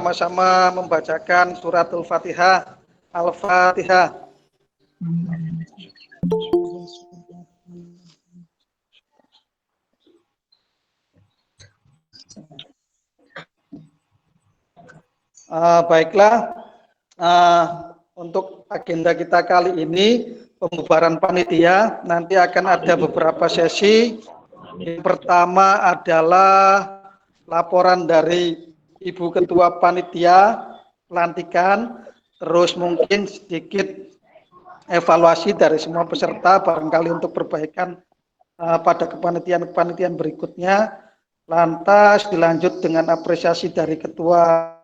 sama-sama membacakan suratul Fatihah. Al-Fatihah. Baiklah, untuk agenda kita kali ini pembubaran panitia nanti akan ada beberapa sesi. Yang pertama adalah laporan dari Ibu Ketua Panitia pelantikan, terus mungkin sedikit evaluasi dari semua peserta barangkali untuk perbaikan pada kepanitiaan berikutnya. Lantas dilanjut dengan apresiasi dari Ketua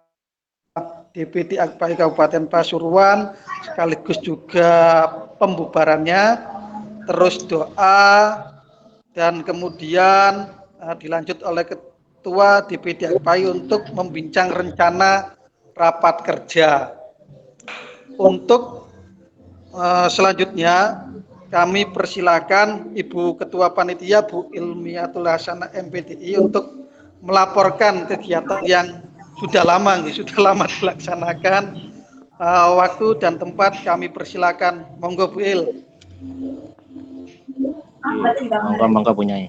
DPD Akpai Kabupaten Pasuruan sekaligus juga pembubarannya, terus doa, dan kemudian dilanjut oleh Ketua DPD Akpai untuk membincang rencana rapat kerja. Untuk selanjutnya kami persilakan Ibu Ketua Panitia Bu Ilmiatul Hasanah MPDI untuk melaporkan kegiatan yang sudah lama dilaksanakan. Waktu dan tempat kami persilakan. Monggo Bu Il. Monggo punya.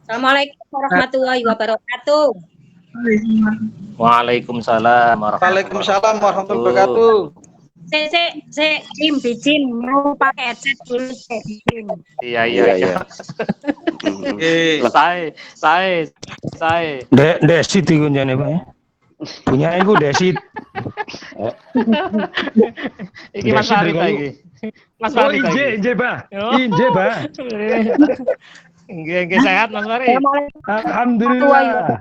Assalamualaikum warahmatullahi wabarakatuh. Waalaikumsalam warahmatullahi wabarakatuh. Saya Bijin mau pakai headset dulu. Iya. Saya. Desit itu jane Pak ya. Punya iku Desit. Iki Mas Farid iki. Mas Farid. Oh, inje, Pak. Inje, Pak. Nggih sehat Mas Farid. Alhamdulillah.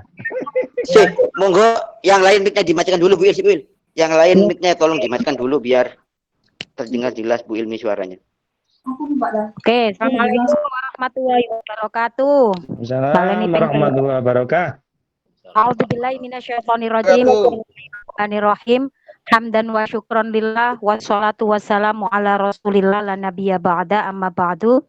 Monggo yang lain mic-nya dimatikan dulu Bu Il. Yang lain mic-nya tolong dimatikan dulu biar terdengar jelas Bu Ilmi suaranya. Oke, Assalamualaikum warahmatullahi wabarakatuh. Assalamualaikum warahmatullahi wabarakatuh. A'udzubillahi minasyaitonirrajim. Bismillahirrahmanirrahim. Hamdan wa syukron lillah wassalatu wassalamu ala rasulillah la nabiyya ba'da amma ba'du.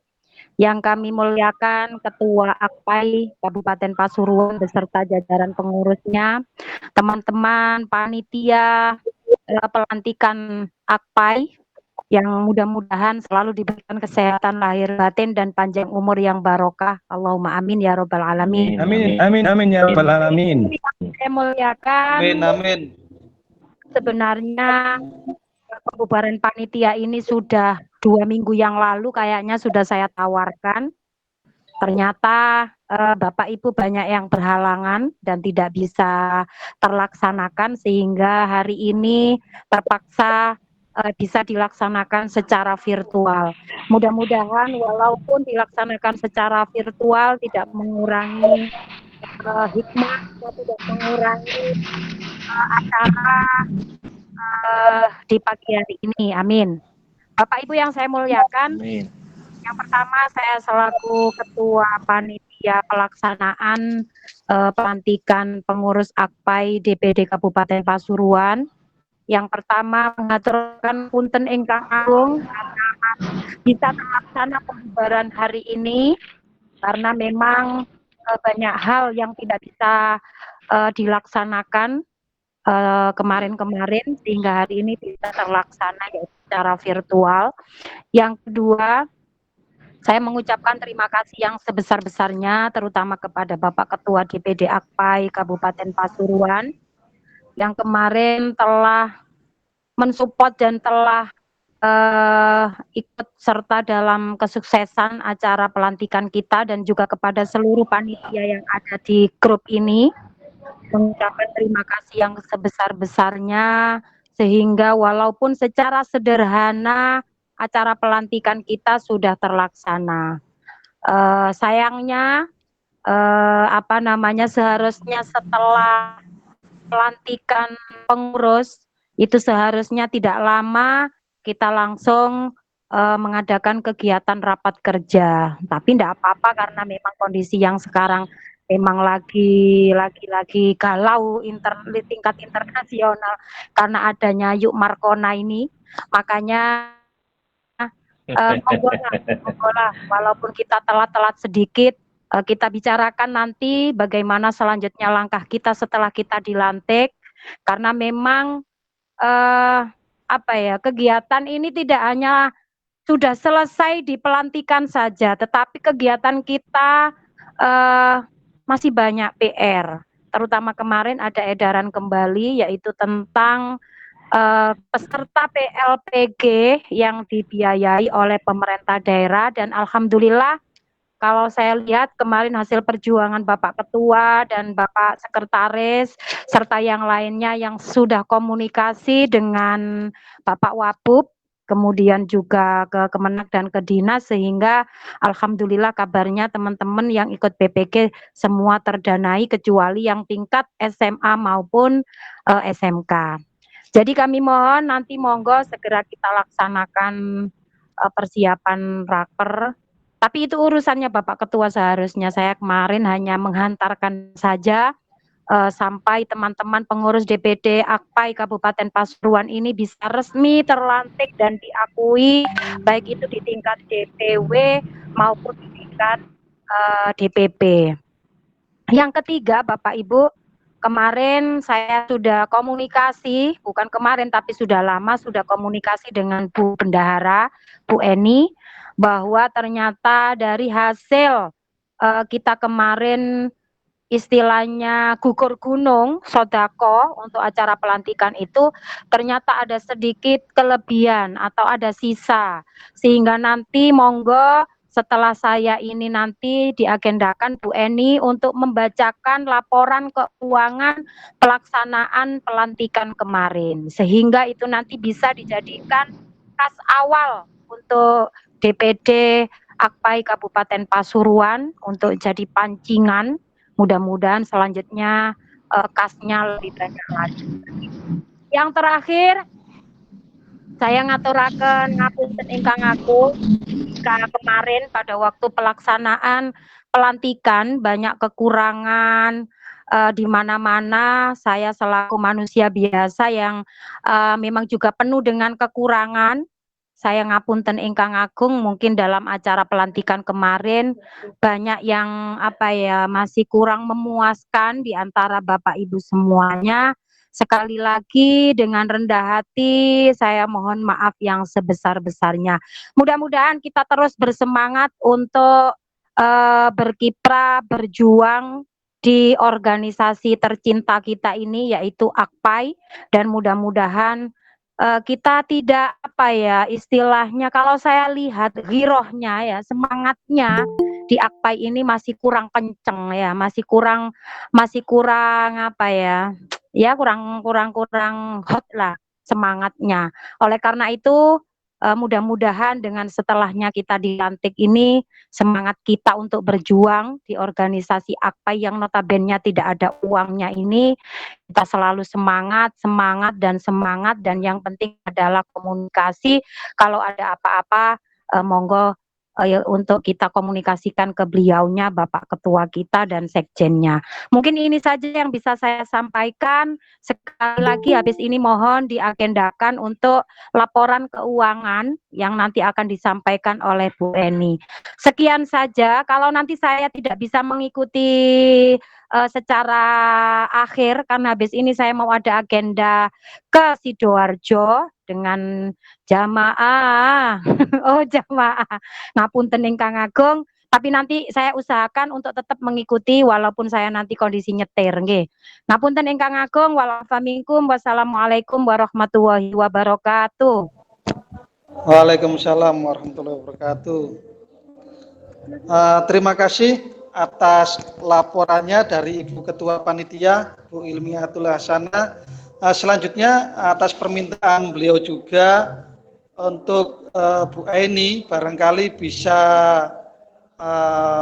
Yang kami muliakan Ketua Akpai Kabupaten Pasuruan beserta jajaran pengurusnya, teman-teman panitia pelantikan Akpai yang mudah-mudahan selalu diberikan kesehatan lahir batin dan panjang umur yang barokah. Allahumma amin ya robbal alamin. Amin ya robbal alamin. Saya muliakan. Amin. Sebenarnya pembubaran panitia ini sudah 2 minggu yang lalu kayaknya sudah saya tawarkan. Ternyata Bapak Ibu banyak yang berhalangan dan tidak bisa terlaksanakan sehingga hari ini terpaksa bisa dilaksanakan secara virtual. Mudah-mudahan walaupun dilaksanakan secara virtual tidak mengurangi hikmah, tidak mengurangi acara di pagi hari ini. Amin. Bapak Ibu yang saya muliakan, amin. Yang pertama saya selaku Ketua Panitia Pelaksanaan Pelantikan Pengurus Akpai DPD Kabupaten Pasuruan. Yang pertama mengaturkan punten ingkang agung karena bisa terlaksana pembubaran hari ini karena memang banyak hal yang tidak bisa dilaksanakan kemarin-kemarin sehingga hari ini bisa terlaksana secara virtual. Yang kedua, saya mengucapkan terima kasih yang sebesar-besarnya terutama kepada Bapak Ketua DPD Akpai Kabupaten Pasuruan yang kemarin telah mensupport dan telah ikut serta dalam kesuksesan acara pelantikan kita dan juga kepada seluruh panitia yang ada di grup ini. Mengucapkan terima kasih yang sebesar-besarnya sehingga walaupun secara sederhana acara pelantikan kita sudah terlaksana. Sayangnya seharusnya setelah pelantikan pengurus itu seharusnya tidak lama kita langsung mengadakan kegiatan rapat kerja. Tapi tidak apa-apa karena memang kondisi yang sekarang memang lagi galau tingkat internasional karena adanya Yuk Markona ini. Makanya monggolah walaupun kita telat sedikit kita bicarakan nanti bagaimana selanjutnya langkah kita setelah kita dilantik karena memang kegiatan ini tidak hanya sudah selesai di pelantikan saja, tetapi kegiatan kita masih banyak PR. Terutama kemarin ada edaran kembali yaitu tentang peserta PLPG yang dibiayai oleh pemerintah daerah, dan alhamdulillah kalau saya lihat kemarin hasil perjuangan Bapak Ketua dan Bapak Sekretaris serta yang lainnya yang sudah komunikasi dengan Bapak Wabub, kemudian juga ke Kemenak dan ke Dinas, sehingga alhamdulillah kabarnya teman-teman yang ikut PPG semua terdanai kecuali yang tingkat SMA maupun SMK. Jadi kami mohon nanti monggo segera kita laksanakan persiapan raker. Tapi itu urusannya Bapak Ketua, seharusnya saya kemarin hanya menghantarkan saja sampai teman-teman pengurus DPD AKPAI Kabupaten Pasuruan ini bisa resmi terlantik dan diakui baik itu di tingkat DPW maupun di tingkat DPP. Yang ketiga, Bapak Ibu, kemarin saya sudah komunikasi, bukan kemarin tapi sudah lama sudah komunikasi dengan Bu Bendahara, Bu Eni, bahwa ternyata dari hasil kita kemarin istilahnya gugur gunung sodako untuk acara pelantikan itu ternyata ada sedikit kelebihan atau ada sisa, sehingga nanti monggo setelah saya ini nanti diagendakan Bu Eni untuk membacakan laporan keuangan pelaksanaan pelantikan kemarin, sehingga itu nanti bisa dijadikan kas awal untuk DPD AKPAI Kabupaten Pasuruan untuk jadi pancingan. Mudah-mudahan selanjutnya kasnya lebih banyak lagi. Yang terakhir, saya ngaturaken ngapunten ingkang agung, jika kemarin pada waktu pelaksanaan pelantikan banyak kekurangan di mana-mana, saya selaku manusia biasa yang memang juga penuh dengan kekurangan. Saya ngapunten ingkang agung, mungkin dalam acara pelantikan kemarin banyak yang masih kurang memuaskan di antara Bapak Ibu semuanya. Sekali lagi dengan rendah hati saya mohon maaf yang sebesar-besarnya. Mudah-mudahan kita terus bersemangat untuk berkiprah, berjuang di organisasi tercinta kita ini yaitu AKPAI, dan mudah-mudahan kita tidak istilahnya, kalau saya lihat girohnya ya, semangatnya di AKPAI ini masih kurang kenceng ya, masih kurang kurang hot lah semangatnya. Oleh karena itu mudah-mudahan dengan setelahnya kita dilantik ini, semangat kita untuk berjuang di organisasi AKPAI yang notabene tidak ada uangnya ini, kita selalu semangat, dan yang penting adalah komunikasi. Kalau ada apa-apa monggo untuk kita komunikasikan ke beliaunya, Bapak Ketua kita dan Sekjennya. Mungkin ini saja yang bisa saya sampaikan. Sekali lagi habis ini mohon diagendakan untuk laporan keuangan yang nanti akan disampaikan oleh Bu Eni. Sekian saja. Kalau nanti saya tidak bisa mengikuti secara akhir karena habis ini saya mau ada agenda ke Sidoarjo dengan jamaah. Oh, jamaah. Ngapunten ingkang agung, tapi nanti saya usahakan untuk tetap mengikuti walaupun saya nanti kondisi nyetir nggih. Ngapunten ingkang agung, walafaminkum, wassalamualaikum warahmatullahi wabarakatuh. Waalaikumsalam warahmatullahi wabarakatuh. Terima kasih atas laporannya dari Ibu Ketua Panitia, Bu Ilmiatul Hasanah. Selanjutnya atas permintaan beliau juga untuk Bu Eni barangkali bisa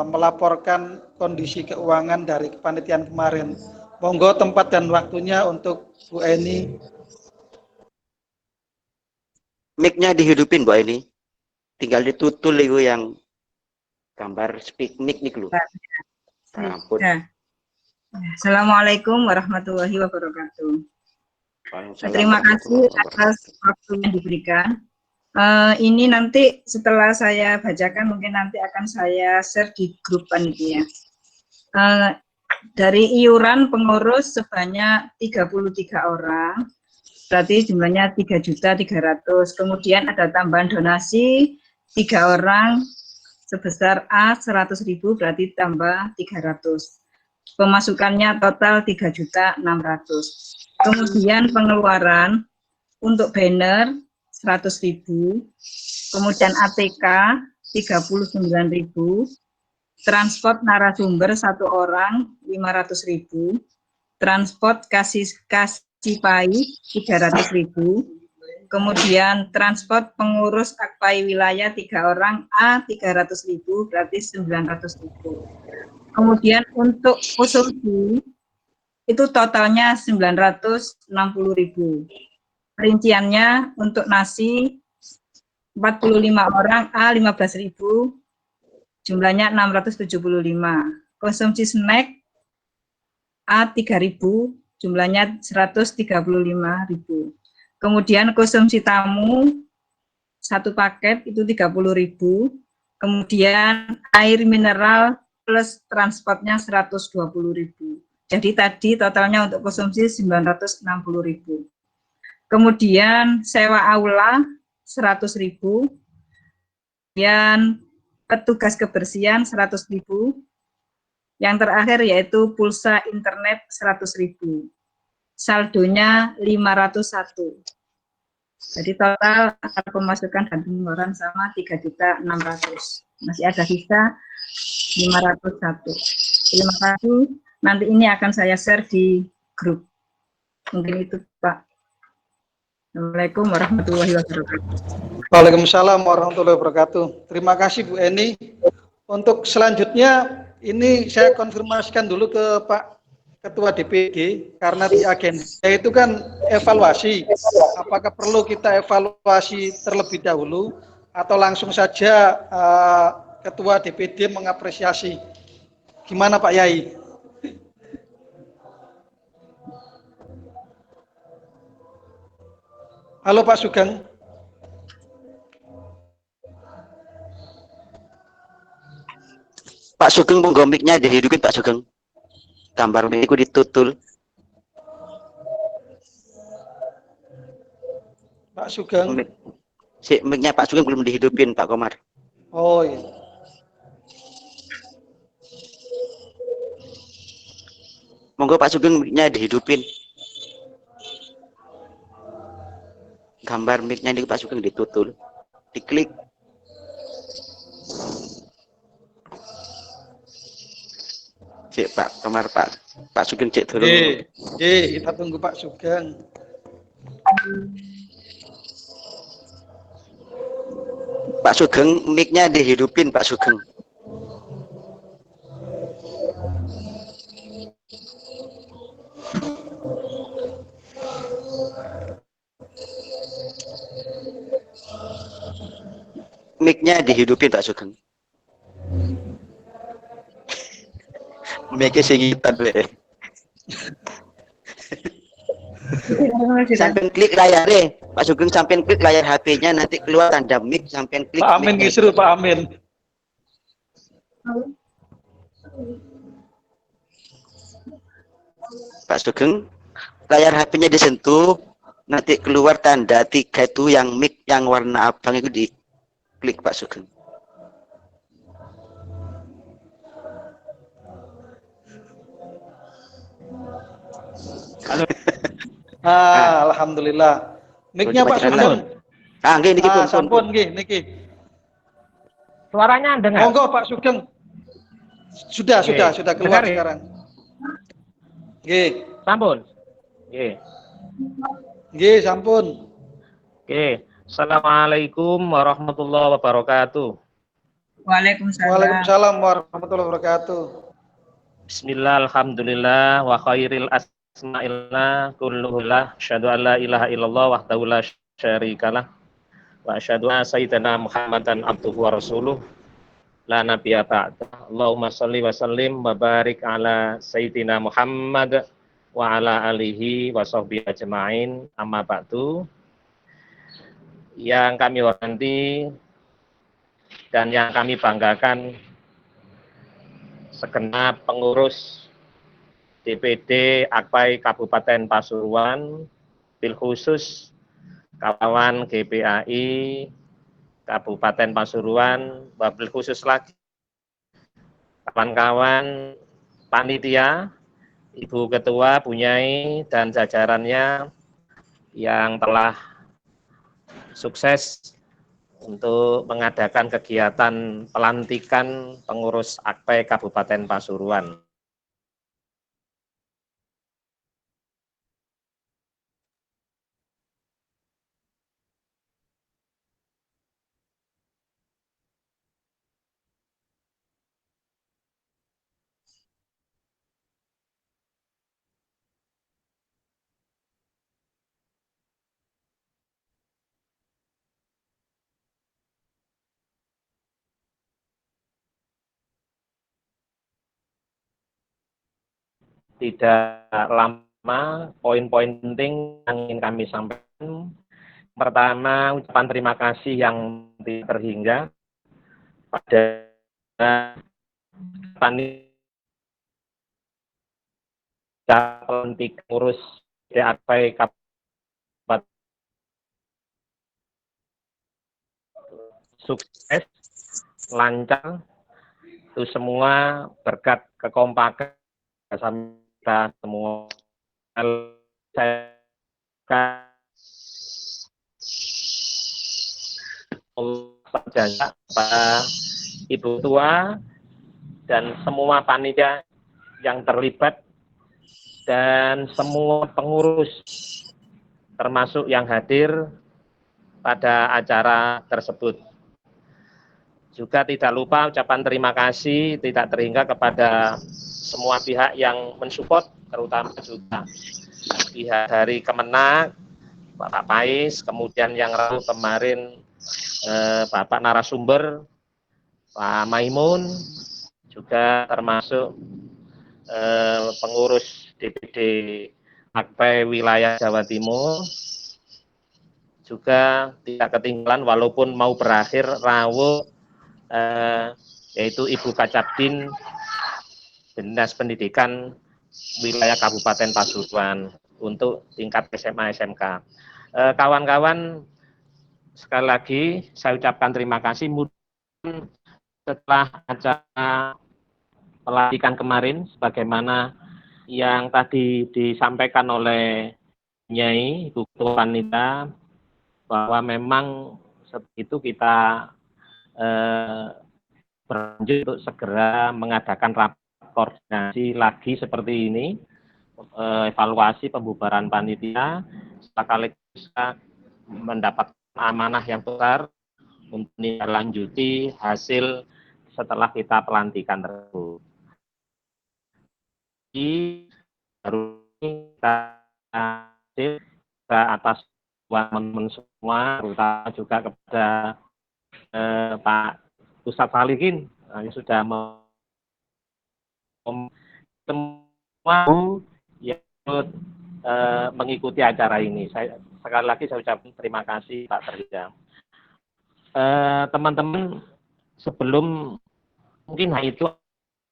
melaporkan kondisi keuangan dari kepanitiaan kemarin. Monggo tempat dan waktunya untuk Bu Eni. Mic-nya dihidupin Bu Eni. Tinggal ditutul itu yang gambar speak mic nih lu. Ampun. Assalamualaikum warahmatullahi wabarakatuh. Terima kasih atas waktu yang diberikan. Ini nanti setelah saya bacakan mungkin nanti akan saya share di grup panitia. dari iuran pengurus sebanyak 33 orang, berarti jumlahnya 3.300.000. Kemudian ada tambahan donasi 3 orang sebesar A 100.000, berarti tambah 300. Pemasukannya total 3.600.000. Kemudian pengeluaran untuk banner 100.000, kemudian ATK 39.000, transport narasumber 1 orang 500.000, transport kasih pai 300.000, kemudian transport pengurus akpai wilayah 3 orang A 300.000, berarti 900.000. Kemudian untuk konsumsi itu totalnya 960.000. Rinciannya untuk nasi 45 orang A 15.000, jumlahnya 675. Konsumsi snack A 3.000, jumlahnya 135.000. Kemudian konsumsi tamu 1 paket itu 30.000. Kemudian air mineral plus transportnya 120.000. Jadi tadi totalnya untuk konsumsi 960.000. Kemudian sewa aula 100.000. Kemudian petugas kebersihan 100.000. Yang terakhir yaitu pulsa internet 100.000. Saldonya 501. Jadi total pemasukan dan pengeluaran sama 3.600.000. Masih ada sisa 501. Terima kasih. Nanti ini akan saya share di grup. Mungkin itu, Pak. Assalamualaikum warahmatullahi wabarakatuh. Waalaikumsalam warahmatullahi wabarakatuh. Terima kasih Bu Eni. Untuk selanjutnya ini saya konfirmasikan dulu ke Pak Ketua DPD karena di agenda itu kan evaluasi. Apakah perlu kita evaluasi terlebih dahulu atau langsung saja Ketua DPD mengapresiasi? Gimana Pak Yai? Halo Pak Sugeng. Pak Sugeng monggo mic-nya dihidupin Pak Sugeng. Gambar mic-ku ditutul. Pak Sugeng. Si mic-nya Pak Sugeng belum dihidupin Pak Komar. Oh iya. Monggo Pak Sugeng mic-nya dihidupin. Gambar mic-nya ini Pak Sugeng ditutul. Diklik. Cek Pak Komar Pak Sugeng cek turun. Kita tunggu Pak Sugeng. Pak Sugeng mic-nya dihidupin Pak Sugeng. Mic-nya dihidupin Pak Sugeng. Mic-nya singitan deh. Sampai klik layarnya Pak Sugeng, sampai klik layar HP-nya nanti keluar tanda mic, sampai klik. Pak Amin Gisru, Pak Amin. Pak Sugeng, layar HP-nya disentuh, nanti keluar tanda 3 itu yang mic yang warna abang itu diklik Pak Sugeng. Halo. Alhamdulillah. Mic-nya Pak Sugeng. Nggih niki pun. Sampun nggih niki. Suaranya dengar. Monggo Pak Sugeng. Sudah keluar dengar, sekarang. Nggih. Sampun. Nggih. Nggih, sampun. Oke. Assalamualaikum warahmatullahi wabarakatuh. Waalaikumsalam warahmatullahi wabarakatuh. Bismillah, alhamdulillah, wa khairil asma'illah, kulluhullah, asyhadu an la ilaha illallah, wahdahu la syarikalah, wa asyhadu anna sayyidana Muhammadan abduhu wa rasuluh, la nabiyya ba'da. Allahumma shalli wa sallim wa barik ala sayyidina Muhammad wa ala alihi wa sahbihi ajma'in, amma ba'du. Yang kami hormati dan yang kami banggakan segenap pengurus DPD Akpai Kabupaten Pasuruan, bil khusus kawan GPAI Kabupaten Pasuruan, wabil khusus lagi kawan-kawan panitia, Ibu Ketua, Bunyai, dan jajarannya yang telah sukses untuk mengadakan kegiatan pelantikan pengurus Akpai Kabupaten Pasuruan. Tidak lama, poin-poin penting yang ingin kami sampaikan. Pertama, ucapan terima kasih yang tidak terhingga pada panitia pelantik pengurus Akpai Kabupaten sukses, lancar, itu semua berkat kekompakan kita semua. Saya Pak Ibu Tua dan semua panitia yang terlibat dan semua pengurus termasuk yang hadir pada acara tersebut. Juga tidak lupa ucapan terima kasih tidak terhingga kepada semua pihak yang mensupport, terutama juga pihak dari Kemenak, Bapak Pais, kemudian yang lalu kemarin Bapak narasumber, Pak Maimun, juga termasuk pengurus DPD Akpai wilayah Jawa Timur, juga tidak ketinggalan walaupun mau berakhir rawuh yaitu Ibu Kacabdin Dinas Pendidikan wilayah Kabupaten Pasuruan untuk tingkat SMA SMK. Kawan-kawan, sekali lagi saya ucapkan terima kasih. Mudah setelah acara pelantikan kemarin, sebagaimana yang tadi disampaikan oleh Nyai Ibu Ketua Panitia, bahwa memang seperti itu kita berlanjut untuk segera mengadakan rapat koordinasi lagi seperti ini, evaluasi pembubaran panitia, sekaligus bisa mendapat amanah yang besar untuk menindaklanjuti hasil setelah kita pelantikan tersebut. Baru kita atas teman-teman semua, terutama juga kepada Pak Ustadz Salihin yang sudah semua yang mengikuti acara ini. Sekali lagi saya ucapkan terima kasih Pak Terhidang. Teman-teman, sebelum mungkin hanya itu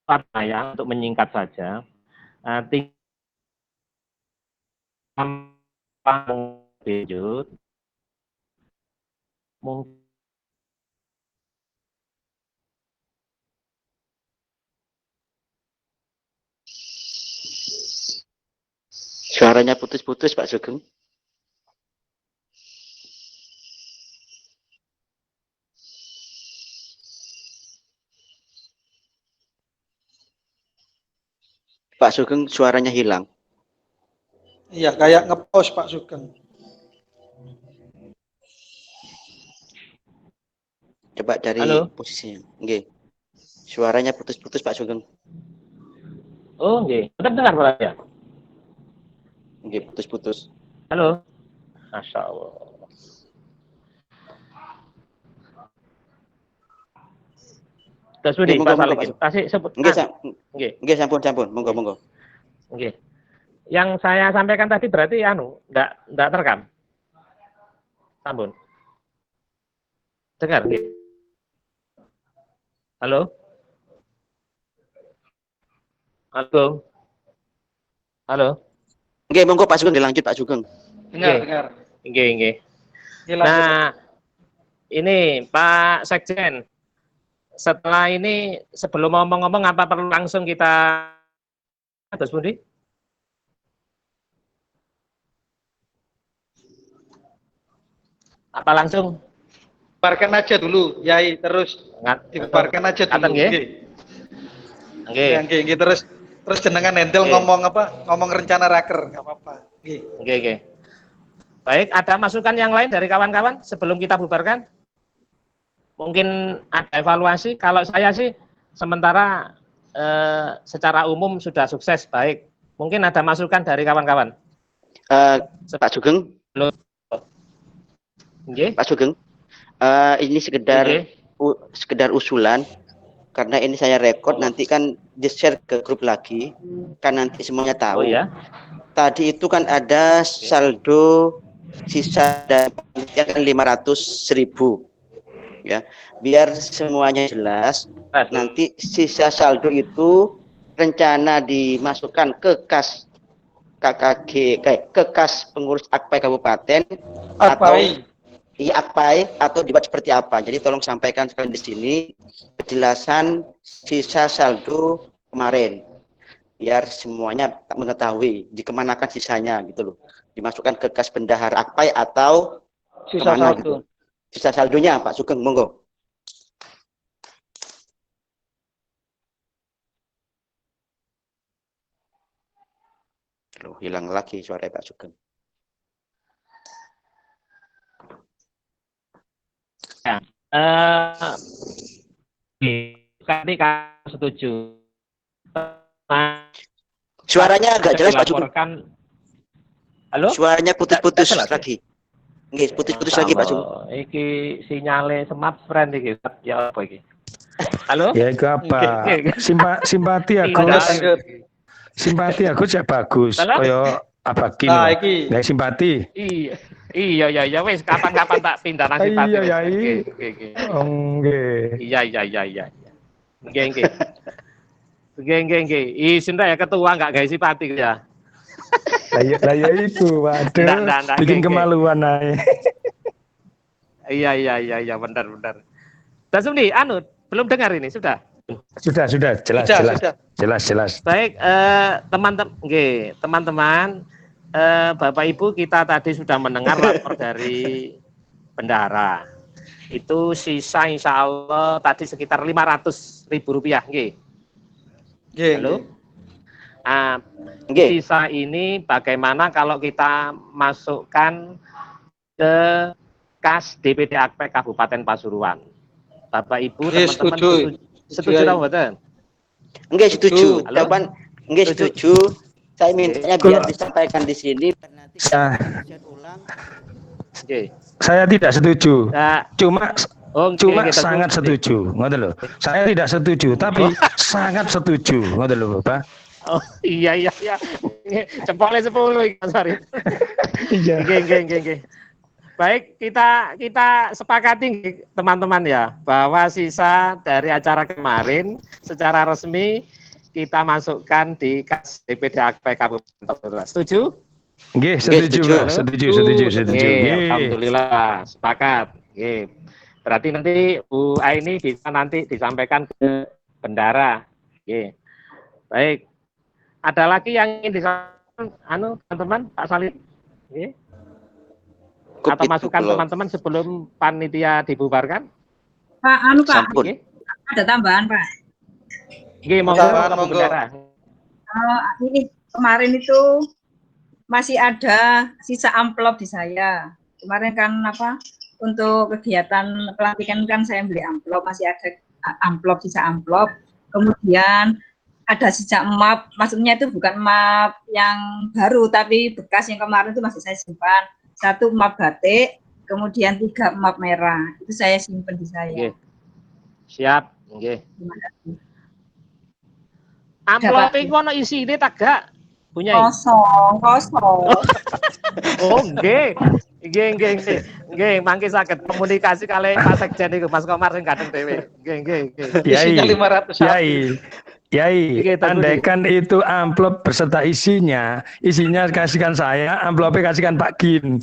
saya untuk menyingkat saja, mungkin Suaranya putus-putus Pak Sugeng. Pak Sugeng suaranya hilang. Iya, kayak nge-pause Pak Sugeng. Coba dari Halo? posisinya. Nggih. Suaranya putus-putus Pak Sugeng. Oh, nggih. Tetap dengar suaranya? Nggih, putus-putus. Halo? Masya Allah. Terus Budi, Pak Salihin. Kasih sebut. Nggih, sampun. Monggo. Nggih. Yang saya sampaikan tadi berarti enggak terekam. Sampun. Dengar nggih. Halo? Halo? Halo. Nggih, monggo Pak Sugeng dilanjut Pak Sugeng. Dengar, Oke. dengar. Nggih, nggih. Ini lanjut. Nah, ini Pak Sekjen. Setelah ini sebelum ngomong-ngomong apa perlu langsung kita terus Budi? Apa langsung? Dibubarkan aja dulu, Yai, terus dibubarkan aja dulu. Ngaten nggih? Nggih. Nggih. Ya, nggih, terus jenengan handle Nggih. ngomong rencana raker, nggak apa-apa. Nggih. Nggih, nggih. Baik, ada masukan yang lain dari kawan-kawan sebelum kita bubarkan? Mungkin ada evaluasi. Kalau saya sih sementara secara umum sudah sukses baik. Mungkin ada masukan dari kawan-kawan. Pak Sugeng, Nggih. Pak Sugeng. Ini sekedar Nggih. sekedar usulan karena ini saya rekod nanti kan di-share ke grup lagi kan nanti semuanya tahu. Oh ya. Tadi itu kan ada saldo sisa dan 500.000 ya. Biar semuanya jelas, nanti sisa saldo itu rencana dimasukkan ke kas KKG ke kas pengurus Akpai Kabupaten atau Akpai atau dibuat seperti apa. Jadi tolong sampaikan sekali di sini penjelasan sisa saldo kemarin biar semuanya mengetahui dikemanakan sisanya gitu loh, dimasukkan ke kas bendahara Akpai atau Sisa kemana saldo. gitu. Sisa saldonya Pak Sugeng, monggo. Loh, hilang lagi suara Pak Sugeng. Tadi kan setuju. Suaranya agak jelas Pak Sugeng. Dilaporkan. Halo? Suaranya putus-putus Jelas. lagi. Nggih, putus-putus lagi Pak Sugeng. Iki sinyale smart friend iki. Ya apa iki? Halo? Ya itu apa? Simpati Tidak. Agus. Simpati Agus ya bagus. Halo? Kaya apa kini? Nah, iki. Nggak simpati. Iya wes kapan-kapan tak pindah nasi pati. Iya, Yai. Nggih. Nggih. Iya. Nggih. Isin ya ketua enggak guys simpati ya. Lah ya itu, waduh. Nggak, Bikin nggih. kemaluan aja. Iya, benar. Dan Sumdi, belum dengar ini, sudah? Sudah, jelas. Baik, teman-teman, Bapak Ibu kita tadi sudah mendengar lapor dari bendahara. Itu sisa insya Allah tadi sekitar Rp500.000, nggih. Nggih. Halo? Nggih. Sisa ini bagaimana kalau kita masukkan ke kas DPD Akpai Kabupaten Pasuruan? Bapak Ibu, Nggih, teman-teman setuju atau mboten? Nggih, setuju. Halo? Kapan? Nggih, setuju. Saya mintanya biar disampaikan di sini nanti ulang. Oke. Saya tidak setuju. Nah, Cuma oke, sangat setuju, ngoten lho. Saya tidak setuju, tapi sangat setuju, ngoten lho, Bapak. Oh iya. Jempolnya 10 iki, Mas Farid. Iya. Nggih. Baik, kita sepakati teman-teman ya bahwa sisa dari acara kemarin secara resmi kita masukkan di kas DPD Akpai Kabupaten Pasuruan. Setuju? Nggih, setuju, Pak. Setuju. Nggih, alhamdulillah, sepakat. Nggih. Berarti nanti Bu Aini bisa nanti disampaikan ke bendahara. Nggih. Baik. Ada lagi yang ingin disampaikan teman-teman Pak Salim? Nggih. Atau masukan teman-teman sebelum panitia dibubarkan? Pak, Pak. Sampun. Nggih. Ada tambahan, Pak. Nggih, monggo Monggo. bendahara. Ini kemarin itu masih ada sisa amplop di saya. Kemarin kan untuk kegiatan pelantikan kan saya beli amplop, masih ada amplop, sisa amplop. Kemudian ada sisa map, maksudnya itu bukan map yang baru tapi bekas yang kemarin itu masih saya simpan. 1 map batik, kemudian 3 map merah. Itu saya simpan di saya. Nggih. Siap, nggih. Terima kasih. Amplop iku ono isine tak gak? Punya. Kosong. Oh, nggih. Nggih, mangke saged komunikasi kali Pak Sekjen iku Mas Komar sing kadung dhewe. Nggih. Isinya 500. Yai. Yai, Oke, Tan Budi. andaikan itu amplop beserta isinya kasihkan saya, amplopnya kasihkan Pak Gin.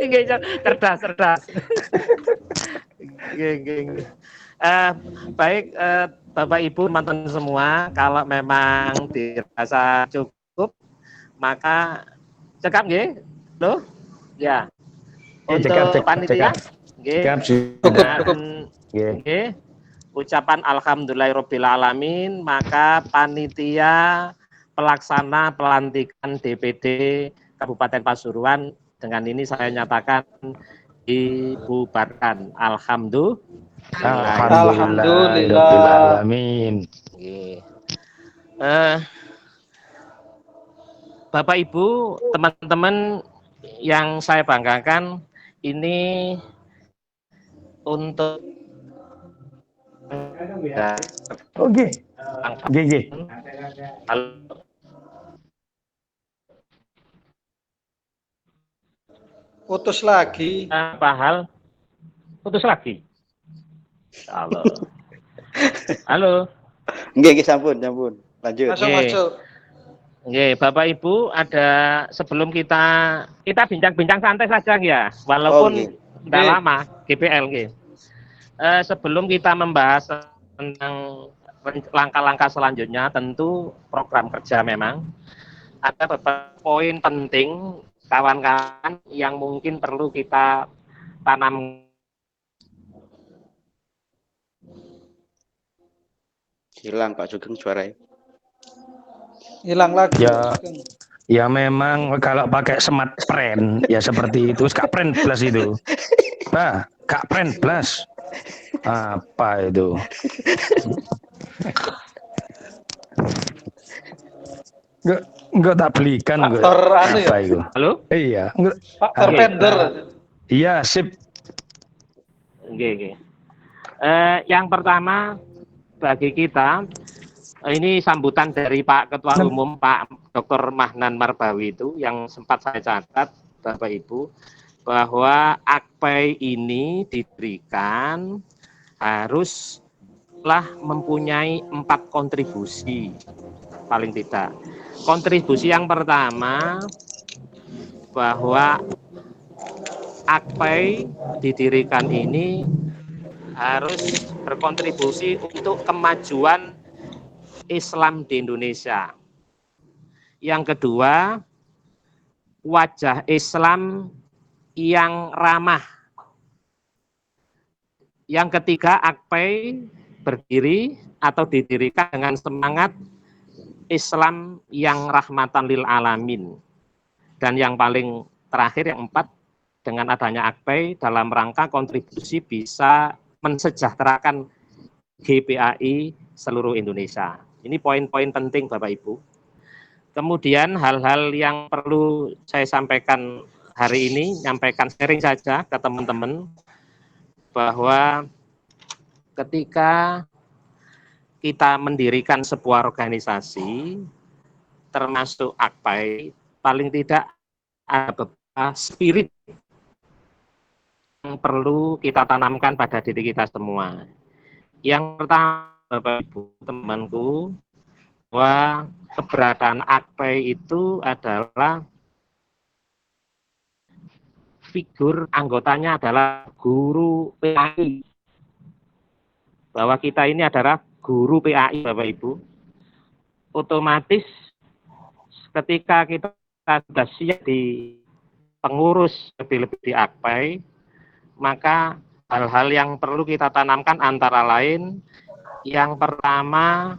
Oke, cerdas. Oke. Baik, Bapak Ibu teman-teman semua, kalau memang dirasa cukup, maka cekap nggih. Loh? Ya. Untuk panitia nggih. Cukup. Nggih. Ucapan alhamdulillahirabbil alamin, maka panitia pelaksana pelantikan DPD Kabupaten Pasuruan dengan ini saya nyatakan dibubarkan. Alhamdulillah. Amin. Bapak Ibu, teman-teman yang saya banggakan, ini untuk Oke. Putus lagi. Apa hal? Putus lagi. Halo. Nggih, sampun. Lanjut. Masuk. Oke, Bapak Ibu, ada sebelum kita bincang-bincang santai saja ya, walaupun tidak lama GPL. Sebelum kita membahas tentang langkah-langkah selanjutnya, tentu program kerja memang ada beberapa poin penting kawan-kawan yang mungkin perlu kita tanam. Hilang Pak Sugeng suaranya. Hilang lagi. Ya memang kalau pakai smart print ya seperti itu, Kak print plus itu. Nah, Kak print plus. Apa itu? Enggak tak belikan enggak. Apa itu? Halo? Iya, Faktor vendor. Iya, sip. Oke. Yang pertama bagi kita, ini sambutan dari Pak Ketua Umum Pak Dr. Mahnan Marbawi itu yang sempat saya catat, Bapak Ibu, bahwa AKPAI ini diberikan haruslah mempunyai 4 kontribusi paling tidak. Kontribusi yang pertama, bahwa AKPAI didirikan ini harus berkontribusi untuk kemajuan Islam di Indonesia. Yang kedua, wajah Islam yang ramah. Yang ketiga, AKPAI berdiri atau didirikan dengan semangat Islam yang rahmatan lil alamin. Dan yang paling terakhir, yang 4, dengan adanya AKPAI dalam rangka kontribusi bisa mensejahterakan GPAI seluruh Indonesia. Ini poin-poin penting Bapak Ibu. Kemudian hal-hal yang perlu saya sampaikan hari ini, nyampaikan sharing saja ke teman-teman, bahwa ketika kita mendirikan sebuah organisasi, termasuk AKPAI, paling tidak ada beberapa spirit yang perlu kita tanamkan pada diri kita semua. Yang pertama, Bapak Ibu, temanku, bahwa keberadaan AKPAI itu adalah figur anggotanya adalah guru PAI. Bahwa kita ini adalah guru PAI, Bapak Ibu. Otomatis ketika kita sudah siap di pengurus lebih-lebih di AKPAI, maka hal-hal yang perlu kita tanamkan antara lain, yang pertama,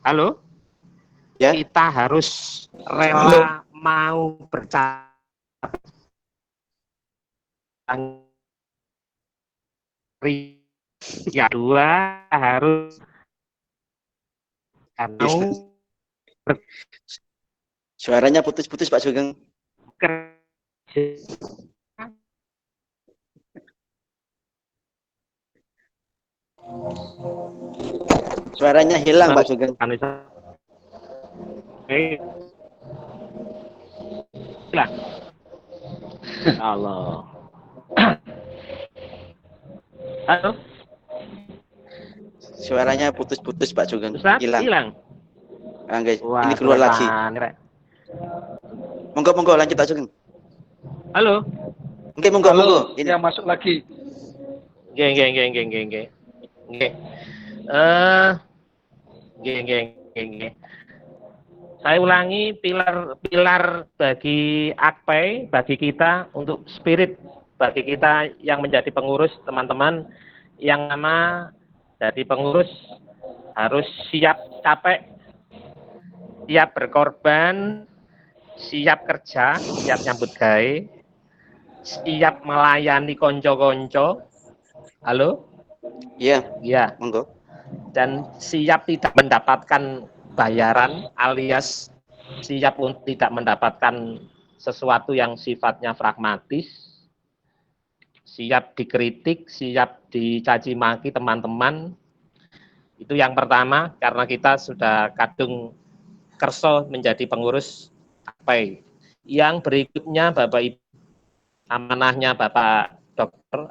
halo? Ya. Kita harus rela mau bercabang. Ya, dua harus Suaranya putus-putus Pak Sugeng. Suaranya hilang Pak Sugeng. Hilang. Allah. Halo. Suaranya putus-putus Pak Sugeng. Ustaz, Hilang. hilang. Guys, Wah, ini keluar lagi. Rek. Monggo lanjut Pak Sugeng. Halo. Oke, monggo. Ini yang masuk lagi. Nggih. Nggih. Nggih. Saya ulangi pilar bagi Akpai, bagi kita untuk spirit, bagi kita yang menjadi pengurus, teman-teman yang nama jadi pengurus harus siap capek, siap berkorban, siap kerja, siap nyambut gawe, siap melayani konco-konco. Halo? Iya, Ya. monggo. Dan siap tidak mendapatkan bayaran alias siap untuk tidak mendapatkan sesuatu yang sifatnya pragmatis, siap dikritik, siap dicaci maki teman-teman. Itu yang pertama, karena kita sudah kadung kerso menjadi pengurus Akpai. Yang berikutnya Bapak Ibu, amanahnya Bapak Dr.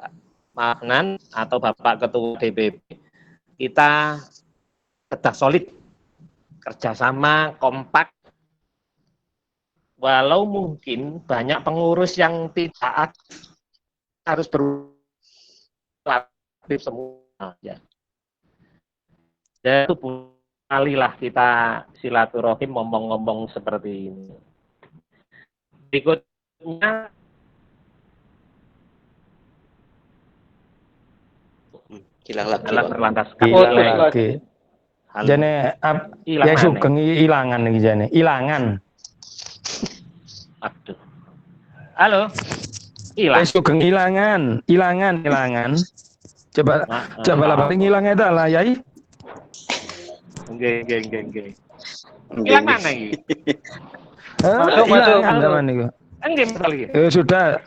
Magnan atau Bapak Ketua DPP, kita tegak solid, kerjasama kompak. Walau mungkin banyak pengurus yang tidak harus berlatih semua, ya. Dan itu kalilah kita silaturahim ngomong-ngomong seperti ini. Berikutnya Hilang lagi. adalah Pak. berlandaskan Hilang nilai. lagi. Halo. Jane Hilang ya mana? Sugeng ilangan iki jane. Ilangan. Aduh. Halo. Hilang. Sugeng ilangan. Coba lah paling hilangnya dah lah Yai. Nggih. Hilang mana iki? Masuk. Ilangan zaman niku. Nggih, betul iki. Sudah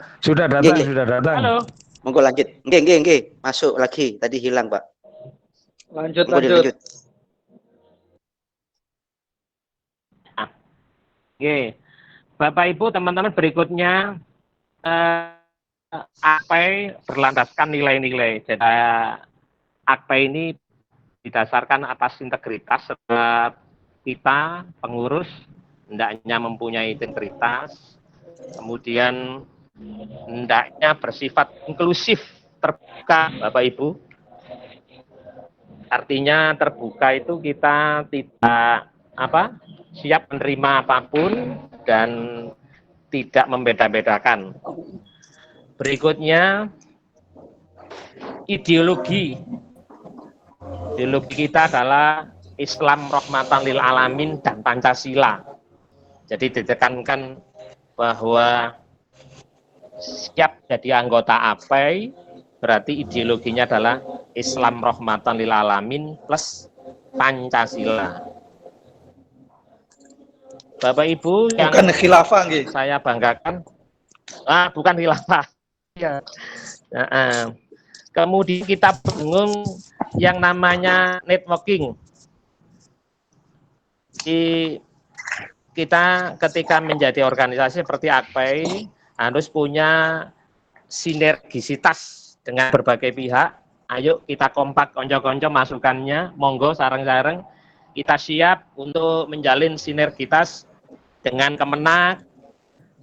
datang. Halo. Monggo lanjut. Nggih. Masuk lagi. Tadi hilang, Pak. Lanjut. Oke, Bapak Ibu, teman-teman, berikutnya Akpai berlandaskan nilai-nilai. Jadi Akpai ini didasarkan atas integritas. Sebab kita pengurus hendaknya mempunyai integritas, kemudian hendaknya bersifat inklusif, terbuka, Bapak Ibu. Artinya terbuka itu kita tidak siap menerima apapun dan tidak membeda-bedakan. Berikutnya, ideologi kita adalah Islam rahmatan lil alamin dan Pancasila. Jadi ditekankan bahwa siap jadi anggota Akpai berarti ideologinya adalah Islam rahmatan lil alamin plus Pancasila. Bapak Ibu yang Bukan khilafah nggih. saya banggakan, bukan khilafah. Ya. Kemudian kita bangun yang namanya networking. Kita ketika menjadi organisasi seperti Akpai harus punya sinergisitas dengan berbagai pihak. Ayo kita kompak, konco-konco masukannya, monggo sareng-sareng. Kita siap untuk menjalin sinergitas dengan Kemenak,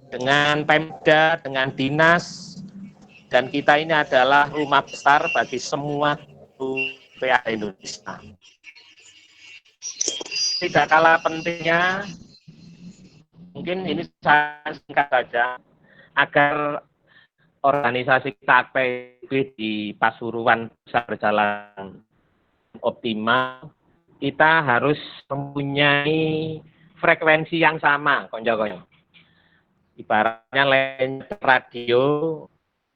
dengan Pemda, dengan dinas, dan kita ini adalah rumah besar bagi semua PA Indonesia. Tidak kalah pentingnya, mungkin ini saya singkat saja, agar organisasi kita Akpai di Pasuruan bisa berjalan optimal, kita harus mempunyai frekuensi yang sama, konco-konco. Ibaratnya lain radio,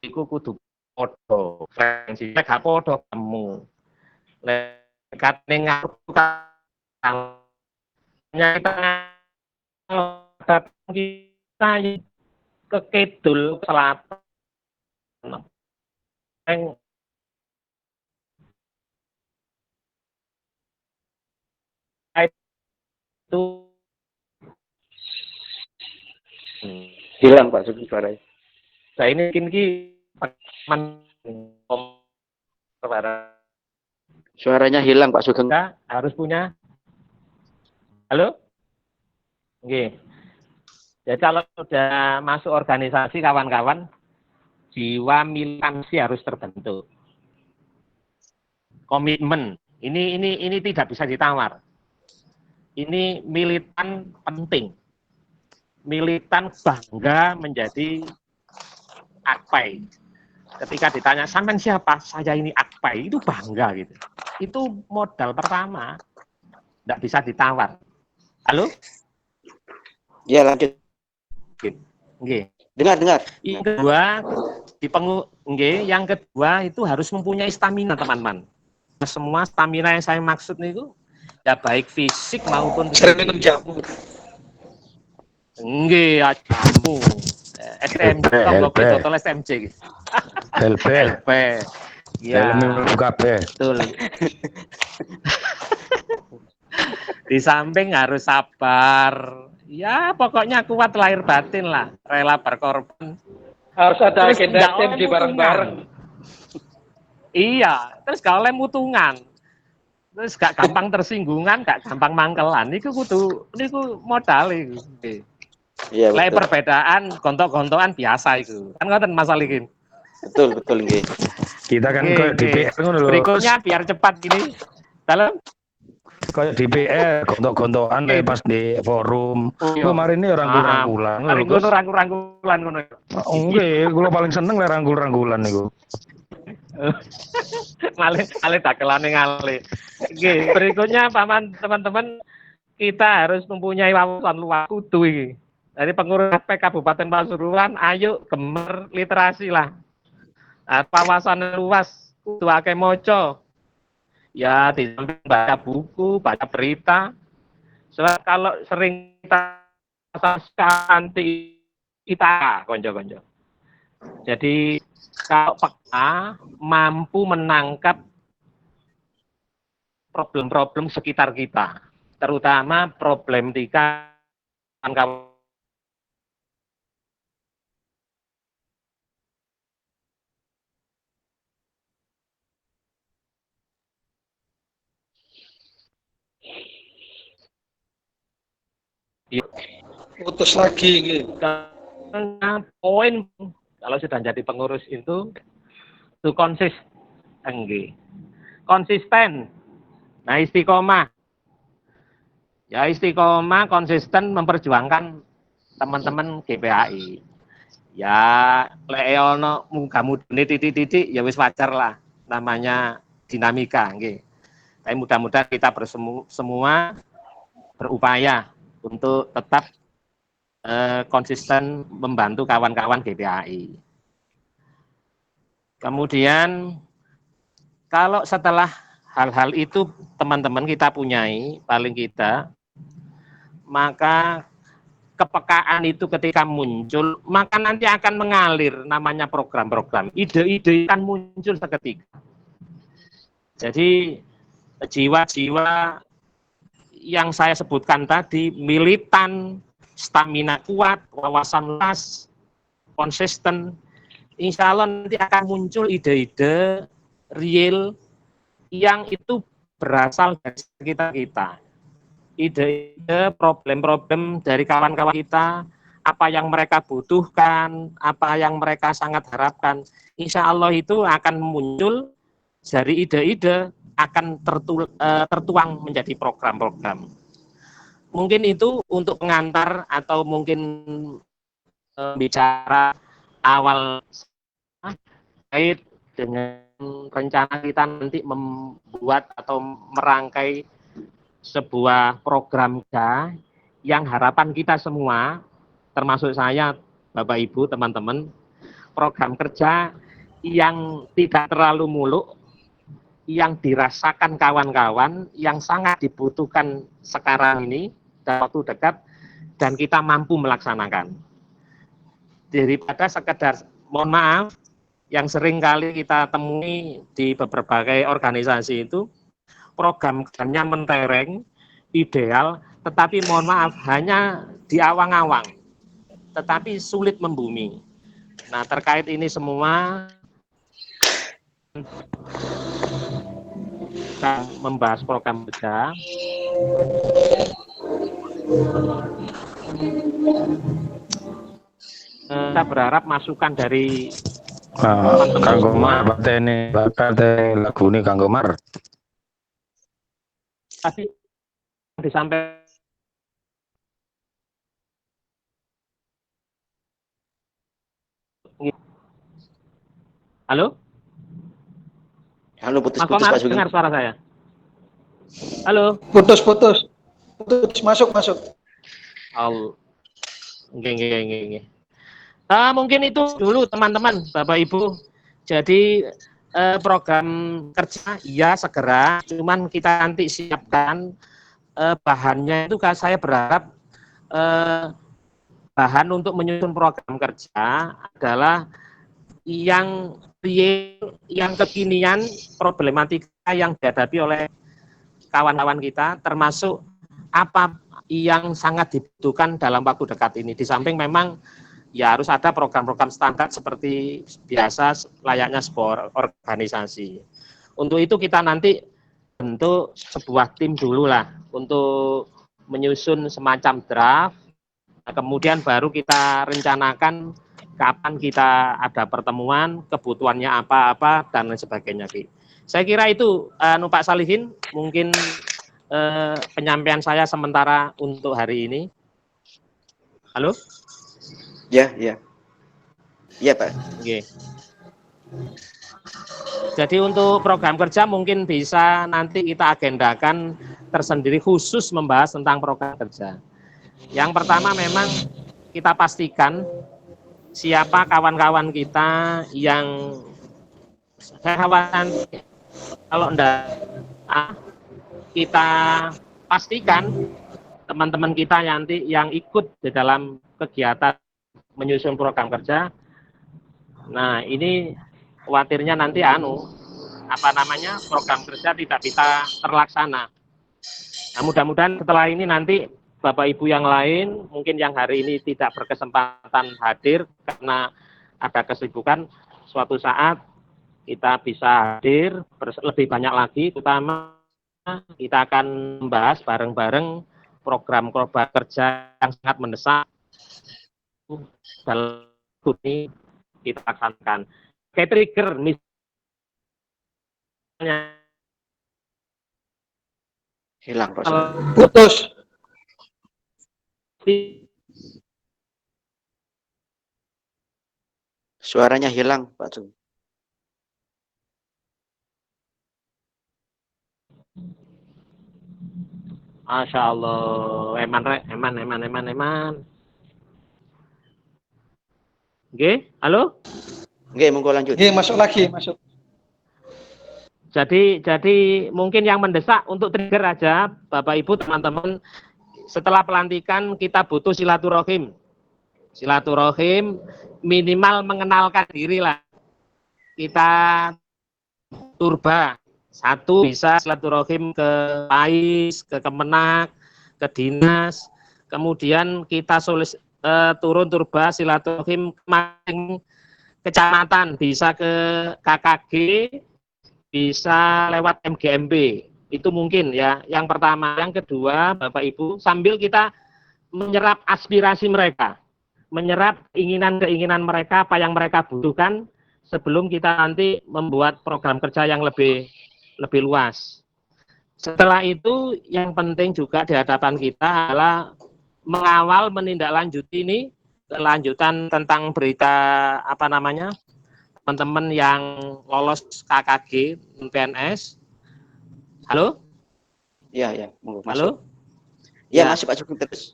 itu kudu podo, frekuensinya gak podo kamu. Lekat nengar kita ke kidul selatan. Itu Hilang Pak Sugeng suaranya. Nah ini mungkin teman Suaranya hilang Pak Sugeng. Kita harus punya. Halo? Oke. Jadi kalau sudah masuk organisasi kawan-kawan, jiwa militansi harus terbentuk. Komitmen. Ini tidak bisa ditawar. Ini militan penting. Militan bangga menjadi Akpai. Ketika ditanya, sampean siapa? Saya ini Akpai. Itu bangga gitu. Itu modal pertama. Tidak bisa ditawar. Halo? Ya lanjut. Oke. Dengar. Yang kedua, yang kedua itu harus mempunyai stamina, teman-teman. Semua stamina yang saya maksud itu ya baik fisik maupun sering minum jamu. Nggih, jamu. STMJ, total STMJ. LP. Ya, minum kabeh. betul. Di samping harus sabar. Ya, pokoknya kuat lahir batin lah, rela berkorban. Harus ada Terus agenda nggak STMJ oleh bareng-bareng. Iya, terus gak oleh mutungan. Terus gak gampang tersinggungan, gak gampang mangkelan. Niku modal iku. Iya Lek betul. perbedaan gontok-gontokan biasa itu. Kan ngoten Mas Alikin. Betul nggih. Kita kan kayak DPR ngono lho. Berikutnya biar cepat gini. Dalam Kayak DPR gontok-gontokan pas di forum. Kemarin ini rangkul-rangkulan. Rangkul-rangkulan ngono. Nggih, kula paling seneng lek rangkul-rangkulan niku. Malih dakelane ngalih. Oke, berikutnya teman-teman kita harus mempunyai wawasan luas kudu iki. Dari pengurus APK Kabupaten Pasuruan, ayo gemer literasi lah. Wawasan luas kudu akeh maca. Ya, di samping baca buku, baca berita. Soalnya kalau sering kita anti kita konco-konco. Jadi kalau peka mampu menangkap problem-problem sekitar kita, terutama problematika kawan-kawan. Putus lagi gitu. Poin kalau sudah jadi pengurus itu konsisten. Nah, istiqomah. Ya istiqomah konsisten memperjuangkan teman-teman GPAI. Ya lek ono muga-mudune titik-titik ya wis wajar lah, namanya dinamika nggih. Tapi mudah-mudahan kita semua berupaya untuk tetap konsisten membantu kawan-kawan GPAI. Kemudian kalau setelah hal-hal itu teman-teman kita punyai, paling kita, maka kepekaan itu ketika muncul, maka nanti akan mengalir namanya program-program. Ide-ide akan muncul seketika. Jadi jiwa-jiwa yang saya sebutkan tadi, militan, stamina kuat, wawasan luas, konsisten, insya Allah nanti akan muncul ide-ide real yang itu berasal dari sekitar kita. Ide-ide, problem-problem dari kawan-kawan kita, apa yang mereka butuhkan, apa yang mereka sangat harapkan, insya Allah itu akan muncul dari ide-ide, akan tertuang menjadi program-program. Mungkin itu untuk pengantar atau mungkin bicara awal terkait dengan rencana kita nanti membuat atau merangkai sebuah program yang harapan kita semua, termasuk saya, Bapak Ibu, teman-teman, program kerja yang tidak terlalu muluk, yang dirasakan kawan-kawan, yang sangat dibutuhkan sekarang ini, dalam waktu dekat, dan kita mampu melaksanakan. Daripada sekedar, mohon maaf, yang sering kali kita temui di berbagai organisasi itu, program-programnya mentereng, ideal, tetapi mohon maaf, hanya di awang-awang, tetapi sulit membumi. Nah, terkait ini semua, sedang membahas program kerja. Saya berharap masukan dari teman-teman Kang semua Gomar, batene lagu ini Kang Gomar. tadi disampaikan. Halo? Halo, Mas putus-putus Komar, Pak Sugeng. dengar suara saya? Halo? Putus. Masuk. Nggih. Mungkin itu dulu teman-teman, Bapak Ibu. Jadi program kerja iya segera, cuman kita nanti siapkan bahannya itu kan saya berharap bahan untuk menyusun program kerja adalah yang real, yang kekinian problematika yang dihadapi oleh kawan-kawan kita, termasuk apa yang sangat dibutuhkan dalam waktu dekat ini. Di samping memang ya harus ada program-program standar seperti biasa layaknya sebuah organisasi. Untuk itu kita nanti bentuk sebuah tim dulu lah untuk menyusun semacam draft, kemudian baru kita rencanakan kapan kita ada pertemuan, kebutuhannya apa-apa, dan lain sebagainya. Saya kira itu Pak Salihin, mungkin penyampaian saya sementara untuk hari ini. Halo? Ya, Pak. Oke. Jadi untuk program kerja mungkin bisa nanti kita agendakan tersendiri khusus membahas tentang program kerja. Yang pertama memang kita pastikan siapa kawan-kawan kita yang saya khawatir kalau enggak kita pastikan teman-teman kita nanti yang ikut di dalam kegiatan menyusun program kerja. Nah, ini khawatirnya nanti program kerja tidak bisa terlaksana. Nah, mudah-mudahan setelah ini nanti Bapak Ibu yang lain mungkin yang hari ini tidak berkesempatan hadir karena ada kesibukan, suatu saat kita bisa hadir lebih banyak lagi, terutama kita akan membahas bareng-bareng program kerja yang sangat mendesak dalam ini kita laksanakan. Kayak trigger misalnya Hilang, Pak. Putus. Suaranya hilang, Pak Sugeng. Masya Allah, eman. Oke, halo? Oke, monggo lanjut. Oke, masuk. Jadi mungkin yang mendesak untuk trigger aja, Bapak Ibu, teman-teman, setelah pelantikan kita butuh silaturahim. Silaturahim minimal mengenalkan diri lah. Kita turba. Satu bisa silaturahim ke PAIS, ke Kemenak, ke dinas. Kemudian kita turun turba silaturahim ke masing kecamatan, bisa ke KKG, bisa lewat MGMB. Itu mungkin ya. Yang pertama, yang kedua, Bapak Ibu, sambil kita menyerap aspirasi mereka, menyerap keinginan-keinginan mereka, apa yang mereka butuhkan sebelum kita nanti membuat program kerja yang lebih luas. Setelah itu yang penting juga di hadapan kita adalah mengawal menindaklanjuti ini kelanjutan tentang berita teman-teman yang lolos KKG PNS. Halo? Ya, monggo. Halo? Ya, masih Pak Sugeng terus.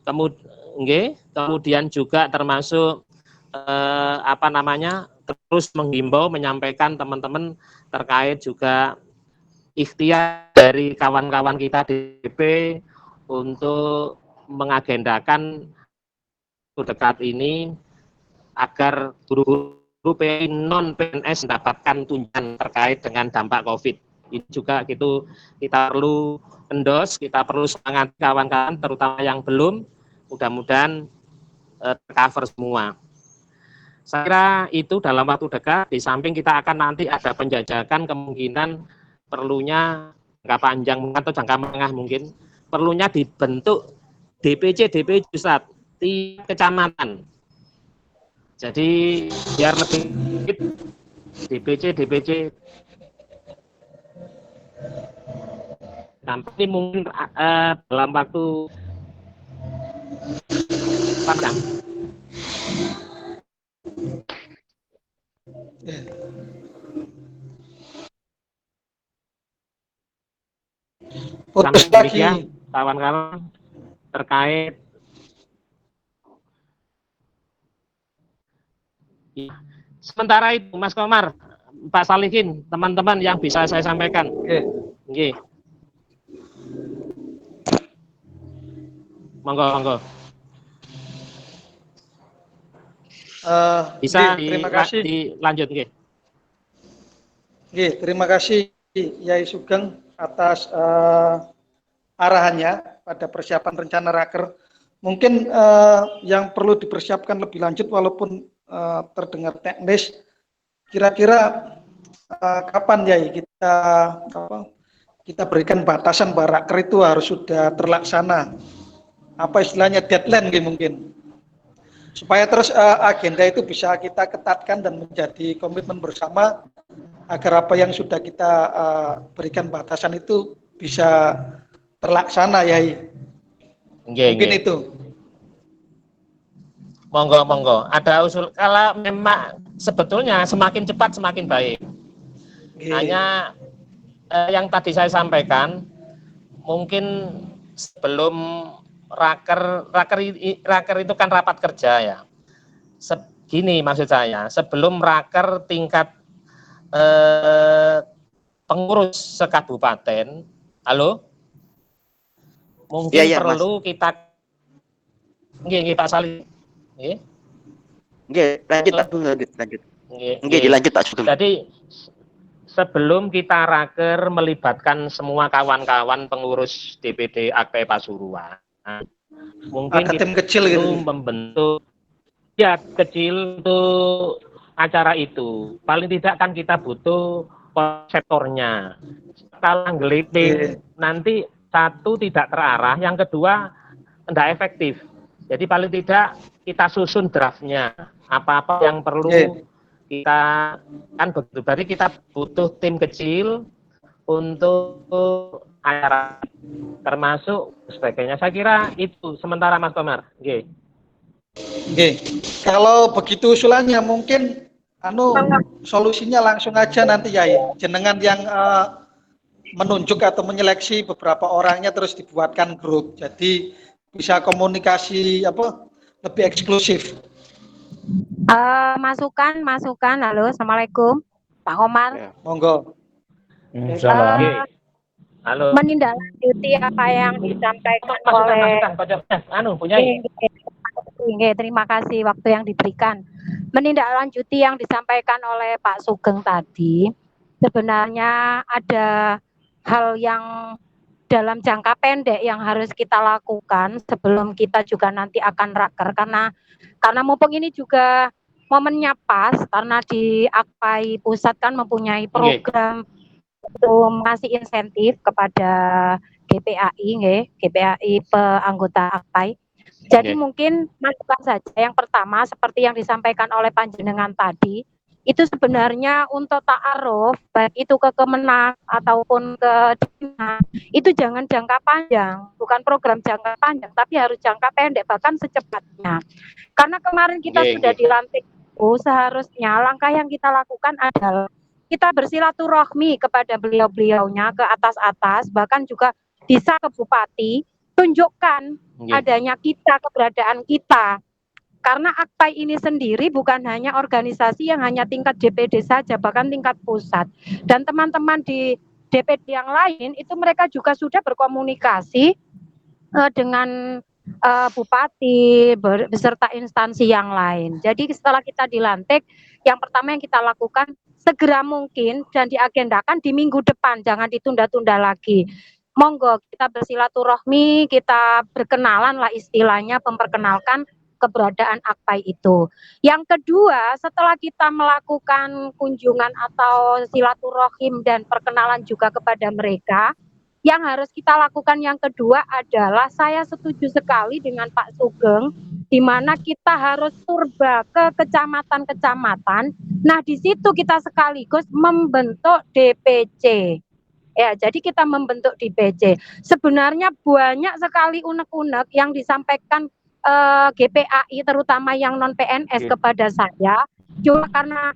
Kemudian juga termasuk terus menghimbau, menyampaikan teman-teman terkait juga ikhtiar dari kawan-kawan kita DP untuk mengagendakan dekat ini agar guru-guru non PNS mendapatkan tunjangan terkait dengan dampak COVID. Ini juga kita perlu endos, kita perlu semangat kawan-kawan terutama yang belum, mudah-mudahan cover semua. Saya kira itu dalam waktu dekat. Di samping kita akan nanti ada penjajakan kemungkinan perlunya jangka panjang atau jangka menengah mungkin perlunya dibentuk DPC Ustadz di kecamatan. Jadi biar lebih DPC sampai mungkin dalam waktu panjang. Sampai demikian kawan-kawan terkait sementara itu Mas Komar, Pak Salihin, teman-teman yang bisa saya sampaikan. Oke. Monggo. Bisa terima kasih. dilanjut, nggih. Terima kasih Yai Sugeng atas arahannya pada persiapan rencana raker. Mungkin yang perlu dipersiapkan lebih lanjut walaupun terdengar teknis, kira-kira kapan ya kita berikan batasan bahwa raker itu harus sudah terlaksana, apa istilahnya deadline mungkin, supaya terus agenda itu bisa kita ketatkan dan menjadi komitmen bersama agar apa yang sudah kita berikan batasan itu bisa terlaksana ya. Mungkin itu. Monggo. Ada usul kalau memang sebetulnya semakin cepat semakin baik. Hanya yang tadi saya sampaikan, mungkin sebelum raker itu kan rapat kerja ya. Gini maksud saya, sebelum raker tingkat pengurus sekabupaten, halo, mungkin ya, perlu Mas. kita, nggih Pak Salih. Lanjut. Dilanjut Pak Sugeng. Jadi sebelum kita raker melibatkan semua kawan-kawan pengurus DPD Akpai Pasuruan, mungkin tim kecil gitu, membentuk ya kecil untuk acara itu. Paling tidak kan kita butuh konseptornya. Kalau nggeliting nanti satu tidak terarah, yang kedua tidak efektif. Jadi paling tidak kita susun draftnya, apa-apa yang perlu kita kan begitu. Berarti kita butuh tim kecil untuk acara termasuk sebagainya. Saya kira itu sementara Mas Komar. Kalau begitu usulannya mungkin solusinya langsung aja nanti ya, jenengan yang menunjuk atau menyeleksi beberapa orangnya terus dibuatkan grup. Jadi bisa komunikasi lebih eksklusif. Masukan. Halo, assalamualaikum, Pak Komar. Ya. Monggo. Halo. Menindaklanjuti apa yang disampaikan oleh terima kasih waktu yang diberikan. Menindaklanjuti yang disampaikan oleh Pak Sugeng tadi, sebenarnya ada hal yang dalam jangka pendek yang harus kita lakukan sebelum kita juga nanti akan raker, karena mumpung ini juga momennya pas, karena di Akpai Pusat kan mempunyai program untuk mengasih insentif kepada GPAI anggota Akpai. Jadi mungkin masukan saja yang pertama seperti yang disampaikan oleh panjenengan tadi, itu sebenarnya untuk ta'aruf, baik itu ke Kemenak ataupun ke Dinas, itu jangan jangka panjang, bukan program jangka panjang, tapi harus jangka pendek, bahkan secepatnya. Karena kemarin kita sudah dilantik, seharusnya langkah yang kita lakukan adalah kita bersilaturahmi kepada beliau-beliaunya, ke atas-atas, bahkan juga bisa ke bupati, tunjukkan adanya kita, keberadaan kita. Karena Akpai ini sendiri bukan hanya organisasi yang hanya tingkat DPD saja, bahkan tingkat pusat. Dan teman-teman di DPD yang lain itu mereka juga sudah berkomunikasi dengan bupati beserta instansi yang lain. Jadi setelah kita dilantik, yang pertama yang kita lakukan segera mungkin dan diagendakan di minggu depan, jangan ditunda-tunda lagi. Monggo kita bersilaturahmi, kita berkenalan lah istilahnya, memperkenalkan keberadaan Akpai itu. Yang kedua, setelah kita melakukan kunjungan atau silaturahim dan perkenalan juga kepada mereka, Yang harus kita lakukan yang kedua adalah saya setuju sekali dengan Pak Sugeng, di mana kita harus turba ke kecamatan-kecamatan. Nah, di situ kita sekaligus membentuk DPC. Ya, jadi kita membentuk DPC. Sebenarnya banyak sekali unek-unek yang disampaikan GPAI, terutama yang non PNS kepada saya. Cuma karena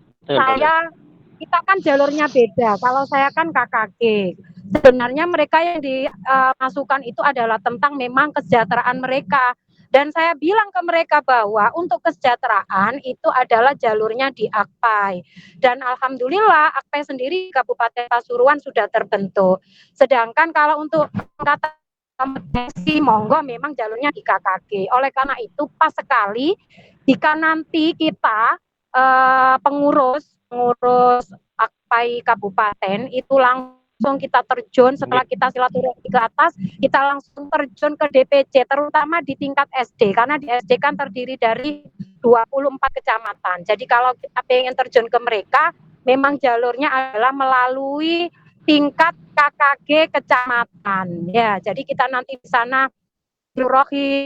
kita kan jalurnya beda. Kalau saya kan KKG. Sebenarnya mereka yang dimasukkan itu adalah tentang memang kesejahteraan mereka. Dan saya bilang ke mereka bahwa untuk kesejahteraan itu adalah jalurnya di Akpai. Dan alhamdulillah Akpai sendiri Kabupaten Pasuruan sudah terbentuk. Sedangkan kalau untuk kata kompetensi monggo memang jalurnya di KKG. Oleh karena itu pas sekali jika nanti kita pengurus Akpai Kabupaten itu langsung kita terjun setelah kita silaturahmi ke atas, kita langsung terjun ke DPC, terutama di tingkat SD, karena di SD kan terdiri dari 24 kecamatan. Jadi kalau kita pengen terjun ke mereka, memang jalurnya adalah melalui tingkat KKG kecamatan. Ya, jadi kita nanti di sana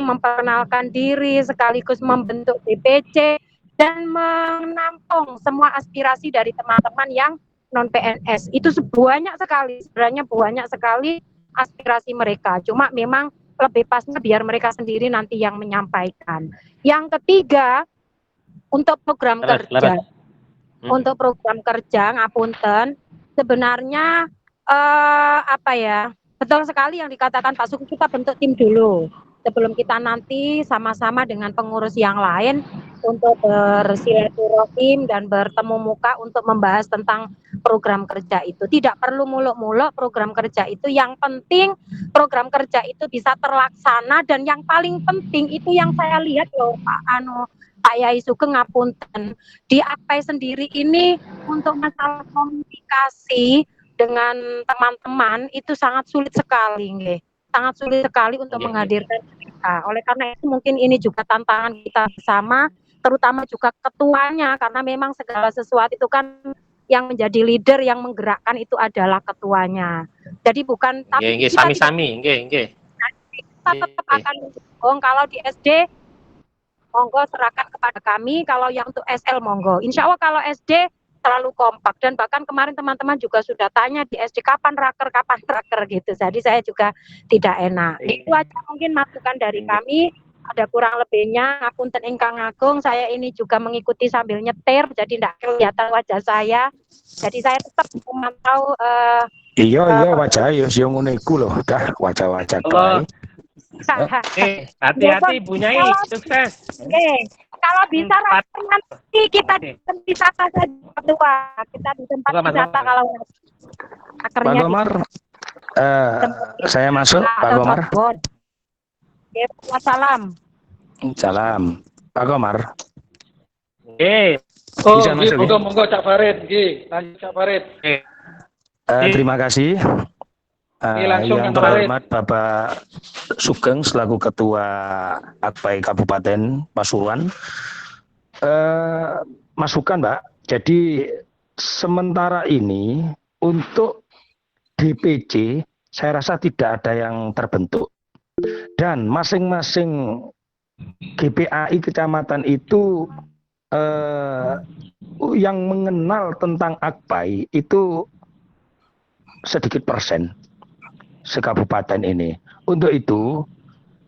memperkenalkan diri sekaligus membentuk DPC dan menampung semua aspirasi dari teman-teman yang non PNS. Itu banyak sekali, sebenarnya banyak sekali aspirasi mereka. Cuma memang lebih pasnya biar mereka sendiri nanti yang menyampaikan. Yang ketiga, untuk program kerja. Untuk program kerja, ngapunten, sebenarnya betul sekali yang dikatakan Pak Suku, kita bentuk tim dulu. Sebelum kita nanti sama-sama dengan pengurus yang lain untuk bersilaturahim dan bertemu muka untuk membahas tentang program kerja itu. Tidak perlu muluk-muluk program kerja itu, yang penting program kerja itu bisa terlaksana, dan yang paling penting itu yang saya lihat loh Pak Yai Sugeng ngapunten, di Akpai sendiri ini untuk masalah komunikasi dengan teman-teman itu sangat sulit sekali, nggih. Sangat sulit sekali untuk menghadirkan mereka. Oleh karena itu mungkin ini juga tantangan kita bersama, terutama juga ketuanya, karena memang segala sesuatu itu kan yang menjadi leader, yang menggerakkan itu adalah ketuanya. Jadi bukan, tapi kita sami-sami, kita tetap akan mendukung. Kalau di SD monggo serahkan kepada kami, kalau yang untuk SL monggo. Insya Allah kalau SD terlalu kompak, dan bahkan kemarin teman-teman juga sudah tanya di SD kapan raker gitu. Jadi saya juga tidak enak. Itu aja mungkin masukan dari kami. Ada kurang lebihnya, ngapunten ingkang agung, saya ini juga mengikuti sambil nyetir, jadi tidak kelihatan wajah saya. Jadi saya tetap memantau. Iya wajah yo ngono iku lho, dah wajah-wajah kae. Hati-hati Bu Nyai, sukses. Kalau bisa nanti kita di tempat wisata saja, kita di tempat wisata kalau Pak Gomar, saya masuk Pak Gomar. Salam Pak Gomar. Bisa masuk. Monggo Cak Farid, lanjut Cak Farid. Terima kasih. Yang terhormat Bapak Sugeng selaku Ketua Akpai Kabupaten Pasuruan. Masukan Mbak, jadi sementara ini untuk DPC saya rasa tidak ada yang terbentuk, dan masing-masing GPAI kecamatan itu yang mengenal tentang Akpai itu sedikit persen sekabupaten ini. Untuk itu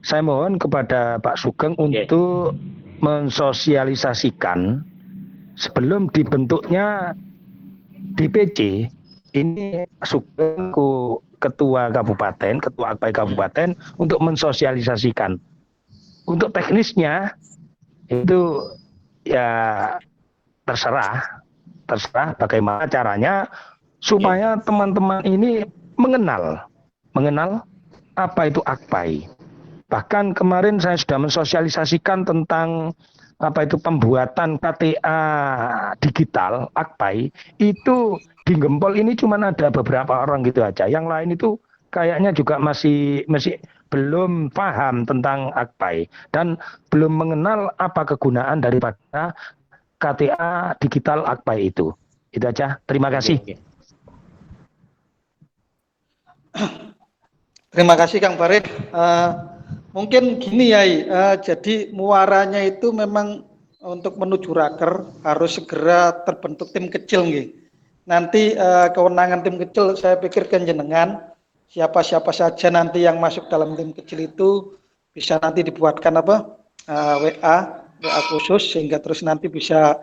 saya mohon kepada Pak Sugeng untuk mensosialisasikan sebelum dibentuknya DPC ini, Sugeng Ketua Kabupaten, Ketua Akpai Kabupaten, untuk mensosialisasikan. Untuk teknisnya itu ya terserah bagaimana caranya supaya teman-teman ini mengenal apa itu Akpai. Bahkan kemarin saya sudah mensosialisasikan tentang apa itu pembuatan KTA digital Akpai. Itu di Gempol ini cuma ada beberapa orang gitu aja. Yang lain itu kayaknya juga masih belum paham tentang Akpai dan belum mengenal apa kegunaan daripada KTA digital Akpai itu. Itu aja. Terima kasih. Terima kasih Kang Farid. Mungkin gini ya, jadi muaranya itu memang untuk menuju raker harus segera terbentuk tim kecil nggih. Nanti kewenangan tim kecil saya pikirkan jenengan siapa-siapa saja nanti yang masuk dalam tim kecil itu bisa nanti dibuatkan WA khusus sehingga terus nanti bisa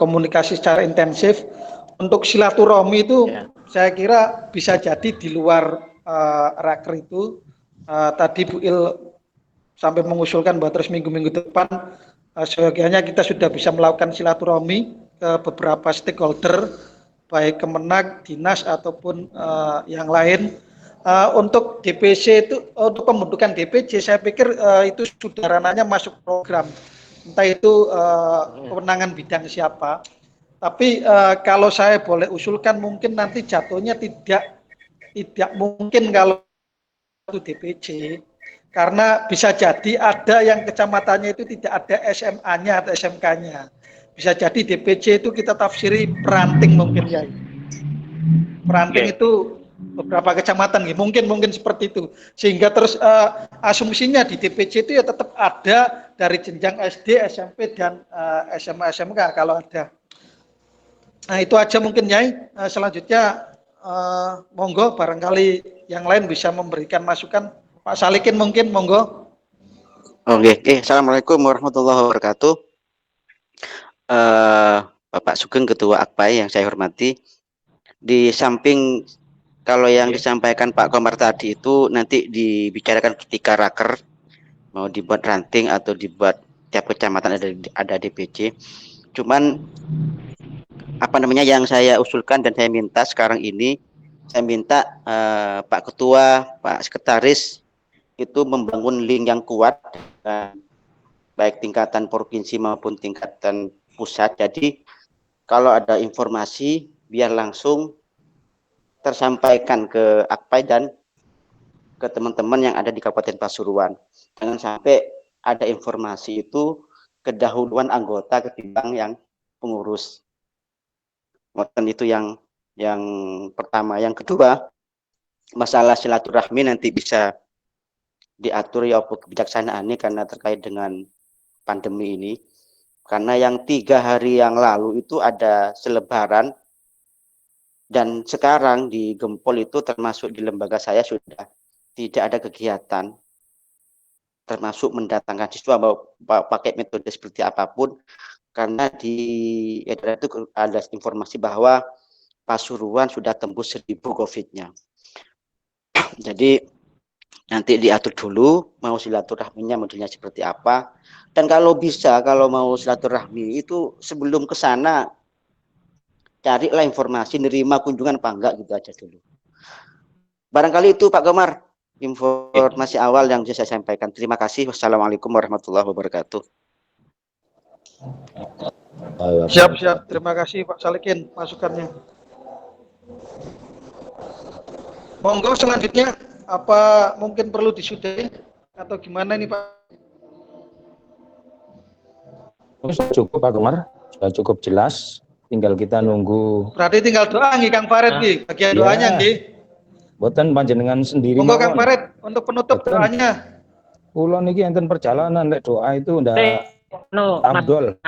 komunikasi secara intensif. Untuk silaturahmi itu saya kira bisa jadi di luar raker itu. Tadi Bu Il sampai mengusulkan bahwa terus minggu-minggu depan seyogianya kita sudah bisa melakukan silaturahmi ke beberapa stakeholder baik Kemenag, dinas ataupun yang lain. Untuk DPC itu, untuk pembentukan DPC saya pikir itu sudah ranahnya masuk program, entah itu kewenangan bidang siapa. Tapi kalau saya boleh usulkan mungkin nanti jatuhnya tidak mungkin kalau itu DPC, karena bisa jadi ada yang kecamatannya itu tidak ada SMA-nya atau SMK-nya. Bisa jadi DPC itu kita tafsiri peranting mungkin ya. Peranting itu beberapa kecamatan gitu. Mungkin seperti itu. Sehingga terus asumsinya di DPC itu ya tetap ada dari jenjang SD, SMP dan SMA, SMK kalau ada. Nah, itu aja mungkin Nyai. Selanjutnya monggo barangkali yang lain bisa memberikan masukan. Pak Salikin mungkin monggo. Oke. Assalamualaikum warahmatullahi wabarakatuh. Bapak Sugeng Ketua Akpai yang saya hormati. Di samping kalau yang disampaikan Pak Komar tadi itu nanti dibicarakan ketika raker mau dibuat ranting atau dibuat tiap kecamatan ada DPC. Cuman yang saya usulkan dan saya minta sekarang ini, saya minta Pak Ketua, Pak Sekretaris itu membangun link yang kuat baik tingkatan provinsi maupun tingkatan pusat. Jadi kalau ada informasi biar langsung tersampaikan ke Akpai dan ke teman-teman yang ada di Kabupaten Pasuruan. Jangan sampai ada informasi itu kedahuluan anggota ketimbang yang pengurus. Itu yang pertama. Yang kedua, masalah silaturahmi nanti bisa diatur ya kebijaksanaan ini karena terkait dengan pandemi ini. Karena yang 3 hari yang lalu itu ada selebaran dan sekarang di Gempol itu termasuk di lembaga saya sudah tidak ada kegiatan termasuk mendatangkan siswa pakai metode seperti apapun. Karena di edaran itu ada informasi bahwa Pasuruan sudah tembus 1000 COVID-nya. Jadi nanti diatur dulu mau silaturahminya modelnya seperti apa. Dan kalau bisa, kalau mau silaturahmi itu sebelum ke sana carilah informasi, nerima kunjungan apa enggak gitu aja dulu. Barangkali itu Pak Komar informasi awal yang bisa saya sampaikan. Terima kasih. Wassalamualaikum warahmatullahi wabarakatuh. Siap. Terima kasih Pak Salikin masukannya. Monggo selanjutnya apa mungkin perlu disudahi atau gimana ini Pak? Sudah cukup Pak Komar, sudah cukup jelas. Tinggal kita nunggu. Berarti tinggal doa nih Kang Farid nih, bagian doanya nih. Boten panjenengan sendiri. Monggo Kang Farid untuk penutup doanya. Kula niki enten perjalanan nek doa itu ndak Abdul.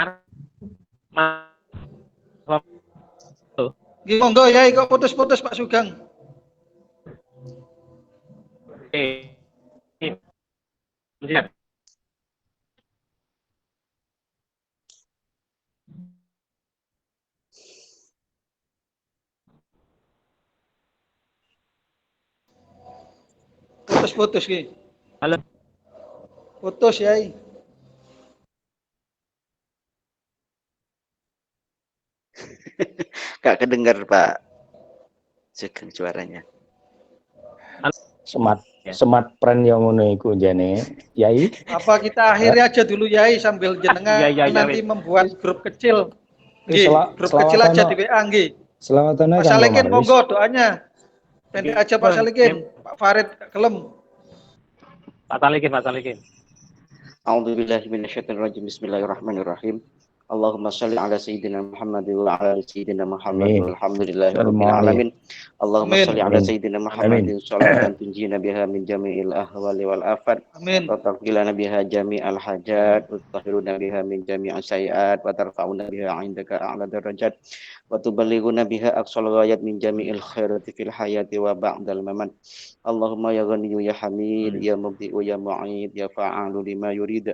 Monggo ya, kok putus-putus Pak Sugeng. Putus Ki. Halo. Putus ya. Gak kedengar Pak Sugeng suaranya. Semat pren yang ngono iku jane, Yai. Apa kita akhiri aja dulu Yai sambil jenengan nanti membuat grup kecil. Grup kecil aja di WA nggih. Selawatane Pak Salikin monggo doanya. Pendek aja Pak Salikin. Pak Farid kelem. Pak Salikin. A'udzubillahi minasyaitonirrajim. Bismillahirrahmanirrahim. Allahumma shalli ala sayyidina Muhammad wa ala ali sayyidina Muhammad Amin. walhamdulillahi Sallallahu rabbil alamin. Allahumma Amin. shalli ala Amin. sayyidina Muhammadin Amin. sholatan tunjina biha min jami'il ahwali wal afat Amin. wa taqbilana biha jami'al hajat wa tutahhiruna biha min jami'as sayiat wa tarfa'una biha 'indaka a'la darajat wa tuballighuna biha aqsal ghayat min jami'il khairati fil hayati wa ba'dal mamat. Allahumma ya ghaniyyu ya hamid ya mubdi'u ya mu'id ya fa'alu lima yurid.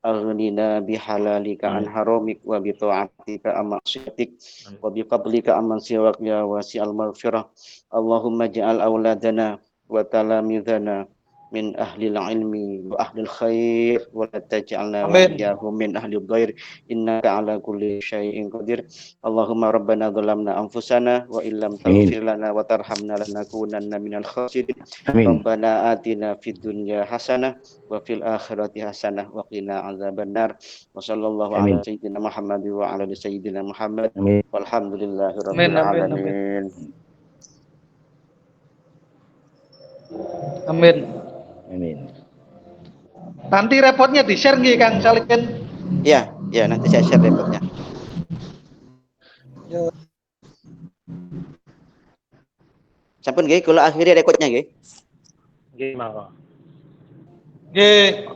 Aghnina bihalalika an haramik wa bi ta'atika am maksiatik wa bi fadlika amman siwak ya wasi'al maghfirah. Allahumma ja'al auladana wa talamidana min ahlil ilmi wa ahlil khair wa la taj'alna wa Amin. iyyahum min ahlil ghair innaka ala kulli syai'in qadir. Allahumma rabbana dhalamna anfusana wa illam Amin. taghfir lana wa tarhamna lanakunanna minal khasirin. Amin. Rabbana atina fid dunya hasanah wa fil akhirati hasanah wa qina azabannar. Wa sallallahu ala Amin. sayyidina Muhammad wa ala ali sayyidina Muhammad Amin. walhamdulillahi Amin. rabbil Amin. alamin. Amin. Amin. Nanti repotnya di-share nggih Kang Salikin. Ya, ya nanti saya share repotnya. Ya. Sampun nggih kula akhiri rekodnya nggih. Nggih, monggo. Nggih.